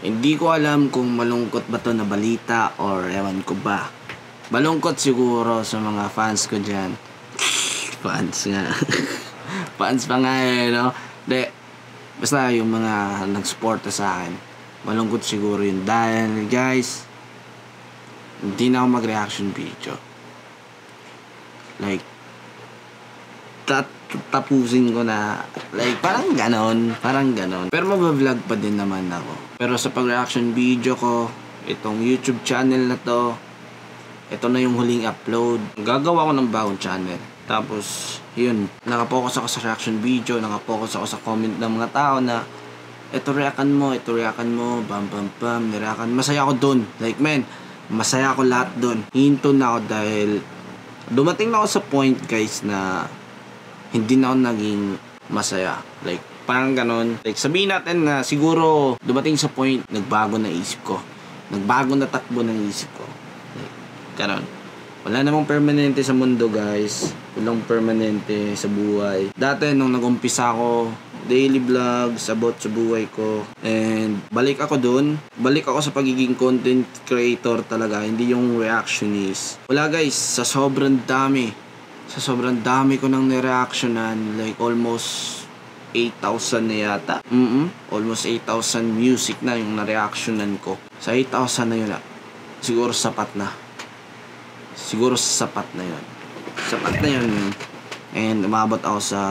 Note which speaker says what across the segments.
Speaker 1: Hindi ko alam kung malungkot ba to na balita or ewan ko ba. Malungkot siguro sa mga fans ko dyan. Fans nga. Fans pa nga no? De, basta yung mga nag-suporta sa akin. Malungkot siguro yun. Dahil guys, hindi na ako mag-reaction video. Like, tapusin ko na. Like, parang ganon. Pero mag-vlog pa din naman ako. Pero sa pag-reaction video ko, itong YouTube channel na to, ito na yung huling upload. Gagawa ko ng bagong channel. Tapos, yun, nakapokus ako sa reaction video, nakapokus ako sa comment ng mga tao na ito reakan mo, bam, nireakan. Masaya ako dun. Like, man, masaya ako lahat dun. Hinto na ako dahil dumating na ako sa point, guys, na hindi na ako naging masaya. Like, parang ganon. Like, sabihin natin na siguro dumating sa point, nagbago na isip ko. Nagbago na takbo ng isip ko. Like, ganon. Wala namang permanente sa mundo, guys. Walang permanente sa buhay. Dati, nung nag-umpisa ako, daily vlogs about sa buhay ko. And balik ako dun. Balik ako sa pagiging content creator talaga. Hindi yung reactionist. Wala, guys. Sa sobrang dami ko nang nireactionan. Like almost 8,000 na yata. Almost 8,000 music na yung na-reactionan ko. Sa 8,000 na yun siguro sapat na. Sapat na yun. And umabot ako sa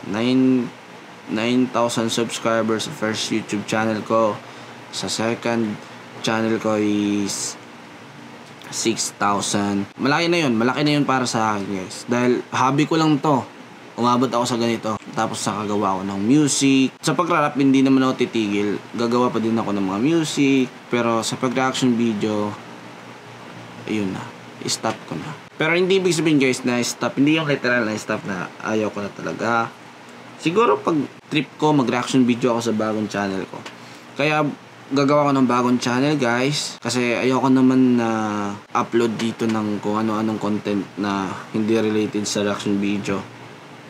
Speaker 1: 9,000 subscribers sa first YouTube channel ko. Sa second channel ko is 6,000. Malaki na yun para sa akin, guys. Dahil hobby ko lang to. Umabot ako sa ganito. Tapos nakagawa ako ng music. Sa pag-rap, hindi naman ako titigil. Gagawa pa din ako ng mga music. Pero sa pag-reaction video, ayun na. I-stop ko na. Pero hindi ibig sabihin, guys, na stop. Hindi yung literal na stop na ayaw ko na talaga. Siguro pag trip ko, mag-reaction video ako sa bagong channel ko. Kaya gagawa ko ng bagong channel, guys. Kasi ayoko naman na upload dito ng kung ano-anong content na hindi related sa reaction video.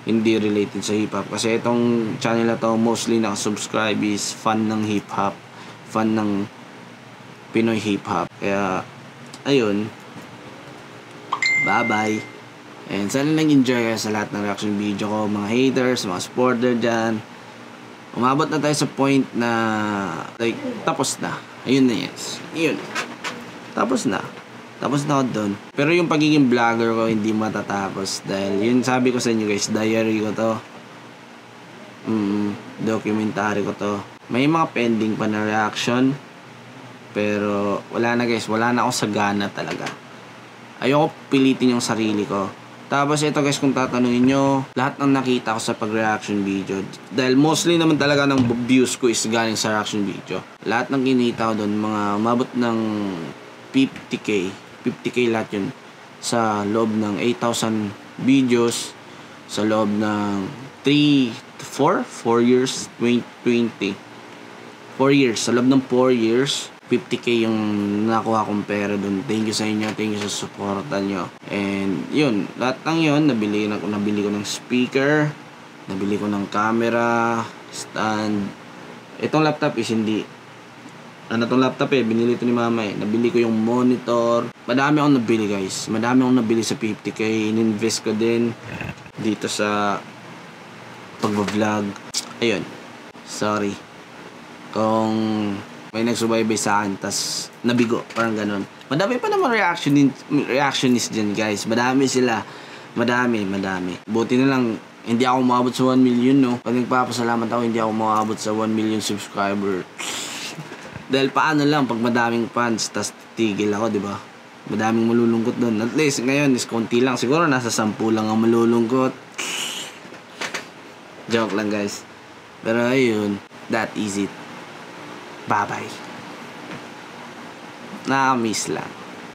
Speaker 1: Hindi related sa hip-hop. Kasi itong channel na to, mostly nakasubscribe is fan ng hip-hop. Fan ng Pinoy hip-hop. Kaya, ayun. Bye-bye. And sana nag-enjoy kayo sa lahat ng reaction video ko. Mga haters, mga supporter dyan. Umabot na tayo sa point na like, tapos na. Ayun na, yes. Ayun. Tapos na ako doon. Pero yung pagiging vlogger ko hindi matatapos. Dahil yun sabi ko sa inyo, guys, diary ko to. Documentary ko to. May mga pending pa na reaction. Pero wala na, guys. Wala na ako sa gana talaga. Ayoko pilitin yung sarili ko. Tapos ito, guys, kung tatanungin nyo, lahat ng nakita ko sa pag-reaction video, dahil mostly naman talaga ng views ko is galing sa reaction video. Lahat ng kinita ko doon, mga umabot ng 50k lahat yun. Sa loob ng 8,000 videos, sa loob ng 4 years, 20. 4 years, sa loob ng 4 years, 50k yung nakuha kong pera dun. Thank you sa inyo. Thank you sa suporta nyo. And yun, lahat ng yun, nabili ko ng speaker, nabili ko ng camera, stand. Itong laptop is hindi. Tong laptop binili ito ni mama Nabili ko yung monitor. Madami akong nabili, guys. Madami akong nabili sa 50k. Ininvest ko din dito sa pag-vlog. Ayun. Sorry. Kung may nagsubaybay sa akin, tas nabigo, parang ganon. Madami pa naman reactionist dyan, guys. Madami sila. Madami. Buti na lang, hindi ako umabot sa 1 million, no? Pag nagpapasalamat ako, hindi ako umabot sa 1 million subscriber. Dahil paano lang, pag madaming fans, tas tigil ako, di ba? Madaming malulungkot doon. At least, ngayon, is konti lang. Siguro nasa 10 lang ang malulungkot. Joke lang, guys. Pero ayun, that is it. Bye-bye. Nakamiss lang.